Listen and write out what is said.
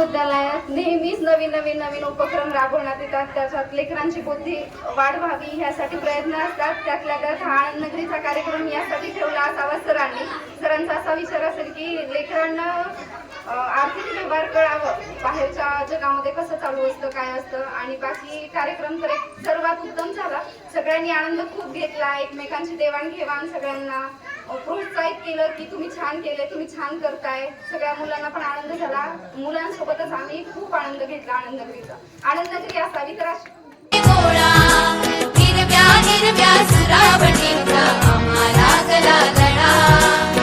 विद्यालयात नेहमीच नवीन उपक्रम राबवण्यात येतात. त्याच्यात लेकरांची बुद्धी वाढ व्हावी ह्यासाठी प्रयत्न असतात. त्यातल्या त्यात हा आनंद नगरीचा कार्यक्रम यासाठी ठेवला असावा सरांचा असा विचार असेल की लेकरांना आर्थिक व्यवहार कळावं, बाहेरच्या जगामध्ये कसं चालू असतं काय असतं. आणि बाकी कार्यक्रम तर एक सर्वात उत्तम झाला. सगळ्यांनी आनंद खूप घेतला, एकमेकांची देवाणघेवाण, सगळ्यांना प्रोत्साहित केलं की तुम्ही छान केले, तुम्ही छान करताय. सगळ्या मुलांना पण आनंद झाला. मुलांसोबतच आम्ही खूप आनंद घेतला आनंद नगरीचा. आनंद नगरी असावी तर हिरव्या हिरव्या सुरावटीचा आम्हाला गला लढा.